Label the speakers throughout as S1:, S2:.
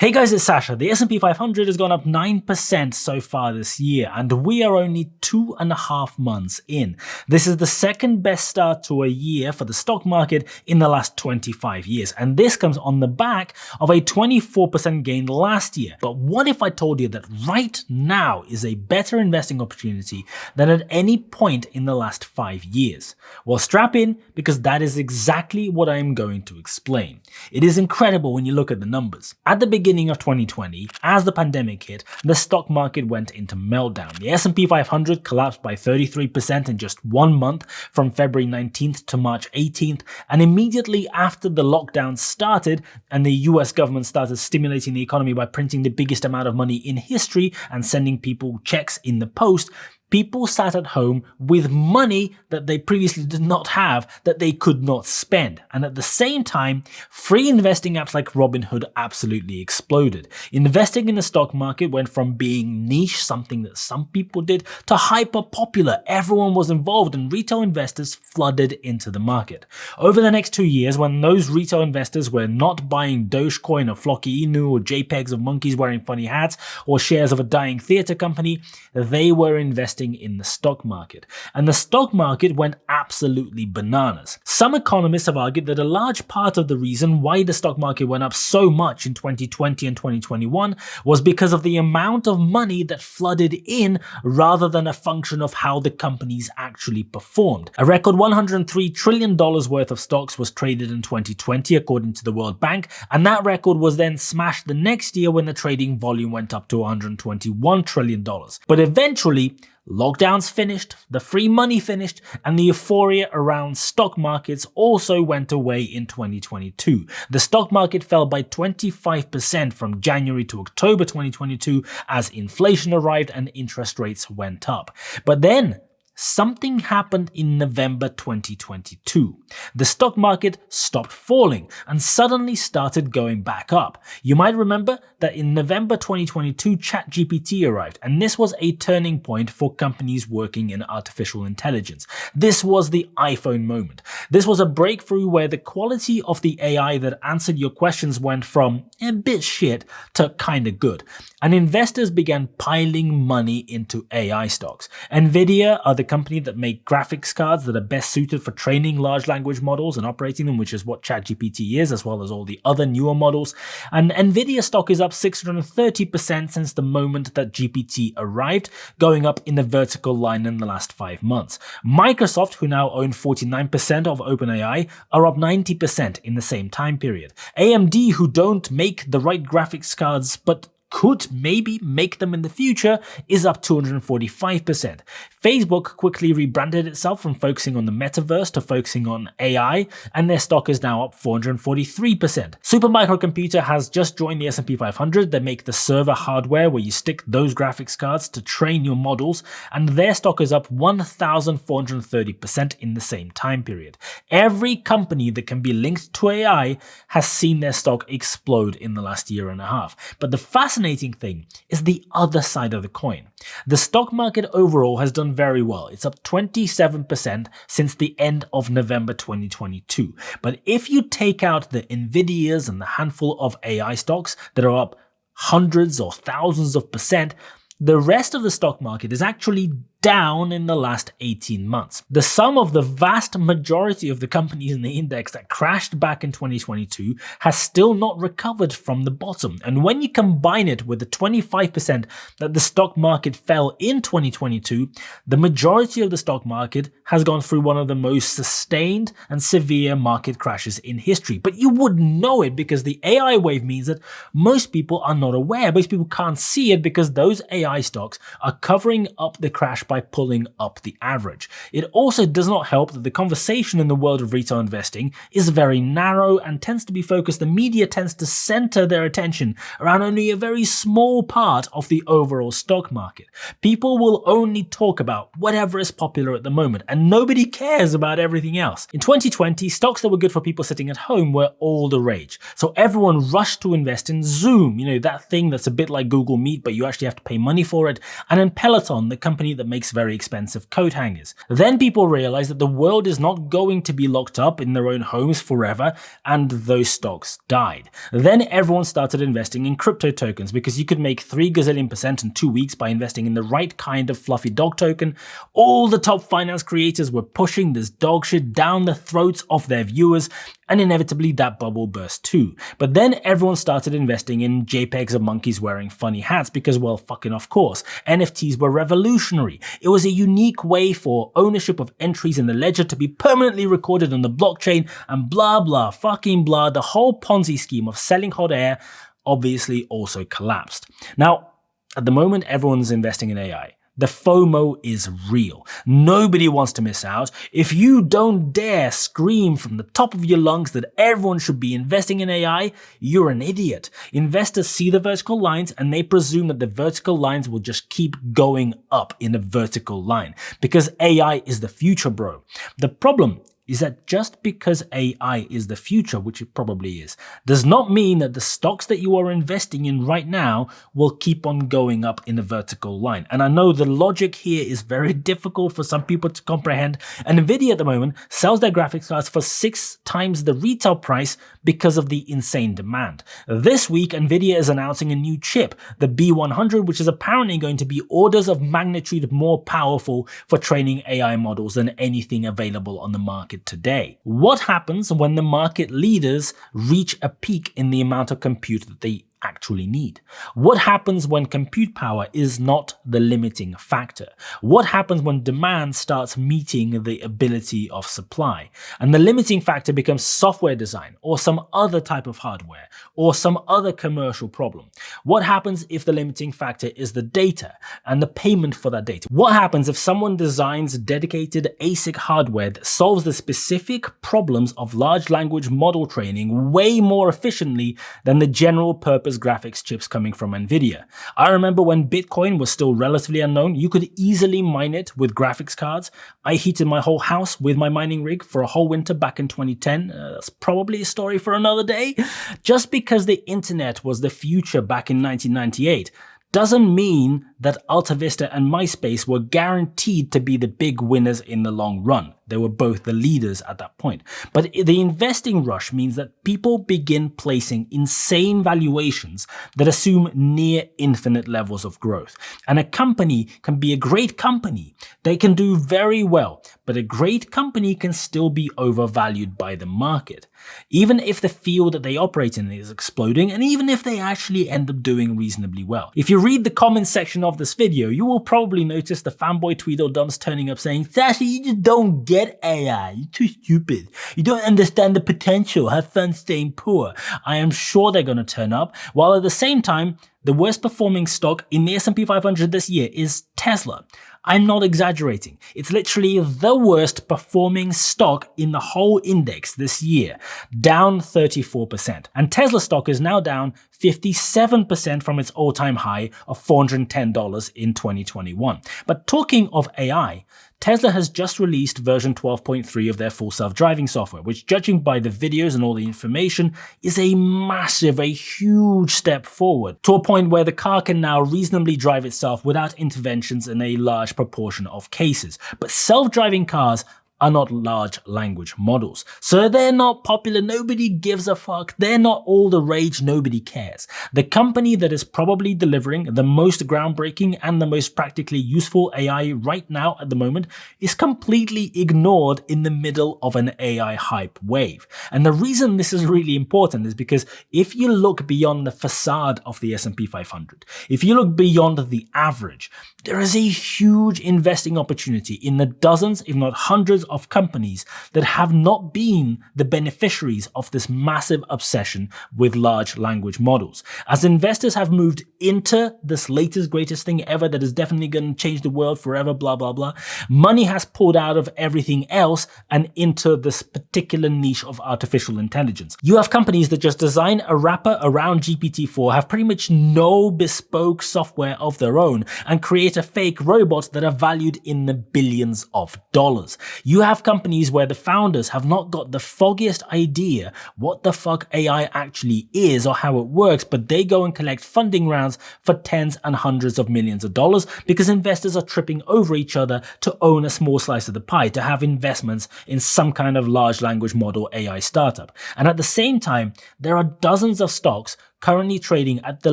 S1: Hey guys, it's Sasha. The S&P 500 has gone up 9% so far this year, and we are only 2.5 months in. This is the second best start to a year for the stock market in the last 25 years, and this comes on the back of a 24% gain last year. But what if I told you that right now is a better investing opportunity than at any point in the last 5 years? Well, strap in, because that is exactly what I am going to explain. It is incredible when you look at the numbers. At the beginning of 2020, as the pandemic hit, the stock market went into meltdown. The S&P 500 collapsed by 33% in just 1 month, from February 19th to March 18th, and immediately after the lockdown started and the US government started stimulating the economy by printing the biggest amount of money in history and sending people checks in the post, people sat at home with money that they previously did not have, that they could not spend. And at the same time, free investing apps like Robinhood absolutely exploded. Investing in the stock market went from being niche, something that some people did, to hyper popular. Everyone was involved and retail investors flooded into the market. Over the next 2 years, when those retail investors were not buying Dogecoin or Flocky Inu or JPEGs of monkeys wearing funny hats or shares of a dying theater company, they were investing in the stock market. And the stock market went absolutely bananas. Some economists have argued that a large part of the reason why the stock market went up so much in 2020 and 2021 was because of the amount of money that flooded in rather than a function of how the companies actually performed. A record $103 trillion worth of stocks was traded in 2020 according to the World Bank, and that record was then smashed the next year when the trading volume went up to $121 trillion. But eventually, lockdowns finished, the free money finished, and the euphoria around stock markets also went away in 2022. The stock market fell by 25% from January to October 2022 as inflation arrived and interest rates went up. But then, something happened in November 2022. The stock market stopped falling and suddenly started going back up. You might remember that in November 2022, ChatGPT arrived, and this was a turning point for companies working in artificial intelligence. This was the iPhone moment. This was a breakthrough where the quality of the AI that answered your questions went from a bit shit to kinda good. And investors began piling money into AI stocks. Nvidia are the company that make graphics cards that are best suited for training large language models and operating them, which is what ChatGPT is, as well as all the other newer models. And Nvidia stock is up 630% since the moment that GPT arrived, going up in the vertical line in the last 5 months. Microsoft, who now own 49% of OpenAI, are up 90% in the same time period. AMD, who don't make the right graphics cards but could maybe make them in the future, is up 245%. Facebook quickly rebranded itself from focusing on the metaverse to focusing on AI, and their stock is now up 443%. Supermicro has just joined the S&P 500. They make the server hardware where you stick those graphics cards to train your models, and their stock is up 1,430% in the same time period. Every company that can be linked to AI has seen their stock explode in the last year and a half. But the fascinating thing is the other side of the coin. The stock market overall has done very well. It's up 27% since the end of November 2022. But if you take out the Nvidias and the handful of AI stocks that are up hundreds or thousands of percent, the rest of the stock market is actually down in the last 18 months. The sum of the vast majority of the companies in the index that crashed back in 2022 has still not recovered from the bottom. And when you combine it with the 25% that the stock market fell in 2022, the majority of the stock market has gone through one of the most sustained and severe market crashes in history. But you wouldn't know it because the AI wave means that most people are not aware. Most people can't see it because those AI stocks are covering up the crash by pulling up the average. It also does not help that the conversation in the world of retail investing is very narrow and tends to be focused. The media tends to center their attention around only a very small part of the overall stock market. People will only talk about whatever is popular at the moment, and nobody cares about everything else. In 2020, stocks that were good for people sitting at home were all the rage. So everyone rushed to invest in Zoom, that thing that's a bit like Google Meet, but you actually have to pay money for it, and in Peloton, the company that makes makes very expensive coat hangers. Then people realized that the world is not going to be locked up in their own homes forever, and those stocks died. Then everyone started investing in crypto tokens because you could make 3 gazillion% in 2 weeks by investing in the right kind of fluffy dog token. All the top finance creators were pushing this dog shit down the throats of their viewers, and inevitably that bubble burst too. But then everyone started investing in JPEGs of monkeys wearing funny hats because, well, fucking of course, NFTs were revolutionary. It was a unique way for ownership of entries in the ledger to be permanently recorded on the blockchain, and blah blah fucking blah. The whole Ponzi scheme of selling hot air obviously also collapsed. Now, at the moment, everyone's investing in AI. The FOMO is real. Nobody wants to miss out. If you don't dare scream from the top of your lungs that everyone should be investing in AI, you're an idiot. Investors see the vertical lines and they presume that the vertical lines will just keep going up in a vertical line because AI is the future, bro. The problem is that just because AI is the future, which it probably is, does not mean that the stocks that you are investing in right now will keep on going up in a vertical line. And I know the logic here is very difficult for some people to comprehend. And Nvidia at the moment sells their graphics cards for 6 times the retail price because of the insane demand. This week, Nvidia is announcing a new chip, the B100, which is apparently going to be orders of magnitude more powerful for training AI models than anything available on the market today. What happens when the market leaders reach a peak in the amount of compute that they actually need? What happens when compute power is not the limiting factor? What happens when demand starts meeting the ability of supply and the limiting factor becomes software design or some other type of hardware or some other commercial problem? What happens if the limiting factor is the data and the payment for that data? What happens if someone designs dedicated ASIC hardware that solves the specific problems of large language model training way more efficiently than the general purpose graphics chips coming from Nvidia? I remember when Bitcoin was still relatively unknown, you could easily mine it with graphics cards. I heated my whole house with my mining rig for a whole winter back in 2010. That's probably a story for another day. Just because the internet was the future back in 1998 doesn't mean that AltaVista and MySpace were guaranteed to be the big winners in the long run. They were both the leaders at that point. But the investing rush means that people begin placing insane valuations that assume near infinite levels of growth. And a company can be a great company. They can do very well, but a great company can still be overvalued by the market. Even if the field that they operate in is exploding, and even if they actually end up doing reasonably well. If you read the comments section of this video, you will probably notice the fanboy Tweedledums turning up saying, "Sashi, you just don't get AI. You're too stupid. You don't understand the potential. Have fun staying poor." I am sure they're going to turn up, while at the same time, the worst performing stock in the S&P 500 this year is Tesla. I'm not exaggerating. It's literally the worst performing stock in the whole index this year, down 34%. And Tesla stock is now down 57% from its all-time high of $410 in 2021. But talking of AI, Tesla has just released version 12.3 of their full self-driving software, which, judging by the videos and all the information, is a massive, a huge step forward, to a point where the car can now reasonably drive itself without interventions in a large proportion of cases. But self-driving cars are not large language models. So they're not popular, nobody gives a fuck, they're not all the rage, nobody cares. The company that is probably delivering the most groundbreaking and the most practically useful AI right now at the moment is completely ignored in the middle of an AI hype wave. And the reason this is really important is because if you look beyond the facade of the S&P 500, if you look beyond the average, there is a huge investing opportunity in the dozens, if not hundreds, of companies that have not been the beneficiaries of this massive obsession with large language models. As investors have moved into this latest, greatest thing ever that is definitely going to change the world forever, blah, blah, blah, money has pulled out of everything else and into this particular niche of artificial intelligence. You have companies that just design a wrapper around GPT-4, have pretty much no bespoke software of their own, and create a fake robot that are valued in the billions of dollars. You have companies where the founders have not got the foggiest idea what the fuck AI actually is or how it works, but they go and collect funding rounds for tens and hundreds of millions of dollars because investors are tripping over each other to own a small slice of the pie, to have investments in some kind of large language model AI startup. And at the same time, there are dozens of stocks currently trading at the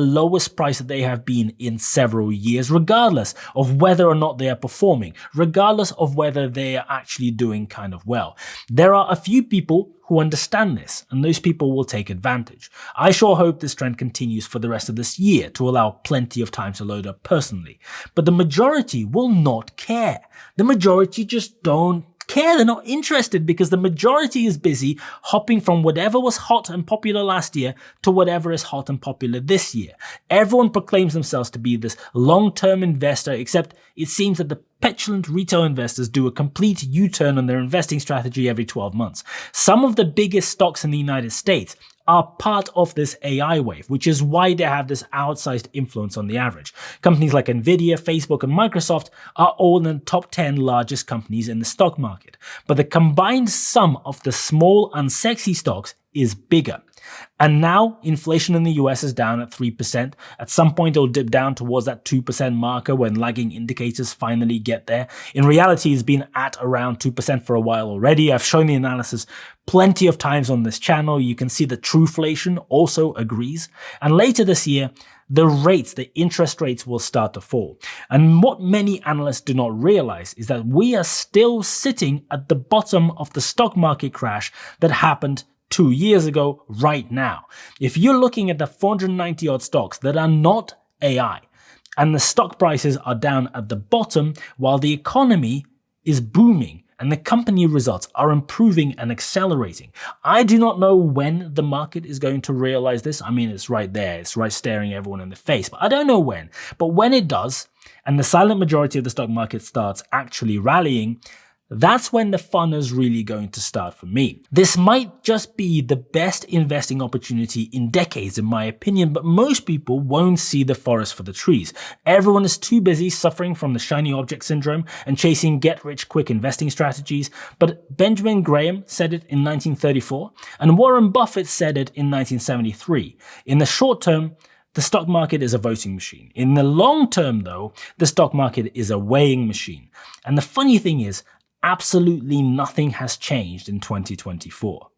S1: lowest price that they have been in several years, regardless of whether or not they are performing, regardless of whether they are actually doing kind of well. There are a few people who understand this, and those people will take advantage. I sure hope this trend continues for the rest of this year to allow plenty of time to load up personally. But the majority will not care. The majority just don't care. They're not interested because the majority is busy hopping from whatever was hot and popular last year to whatever is hot and popular this year. Everyone proclaims themselves to be this long-term investor, except it seems that the petulant retail investors do a complete U-turn on their investing strategy every 12 months. Some of the biggest stocks in the United States are part of this AI wave, which is why they have this outsized influence on the average. Companies like Nvidia, Facebook, and Microsoft are all in the top 10 largest companies in the stock market. But the combined sum of the small, unsexy stocks is bigger. And now inflation in the US is down at 3%. At some point it'll dip down towards that 2% marker when lagging indicators finally get there. In reality, it's been at around 2% for a while already. I've shown the analysis plenty of times on this channel. You can see the Trueflation also agrees. And later this year, the interest rates will start to fall. And what many analysts do not realize is that we are still sitting at the bottom of the stock market crash that happened 2 years ago right now. If you're looking at the 490 odd stocks that are not AI and the stock prices are down at the bottom while the economy is booming and the company results are improving and accelerating, I do not know when the market is going to realize this. I mean, it's right there. It's right staring everyone in the face, but I don't know when. But when it does, and the silent majority of the stock market starts actually rallying, that's when the fun is really going to start for me. This might just be the best investing opportunity in decades, in my opinion, but most people won't see the forest for the trees. Everyone is too busy suffering from the shiny object syndrome and chasing get-rich-quick investing strategies. But Benjamin Graham said it in 1934, and Warren Buffett said it in 1973. In the short term, the stock market is a voting machine. In the long term, though, the stock market is a weighing machine. And the funny thing is, absolutely nothing has changed in 2024.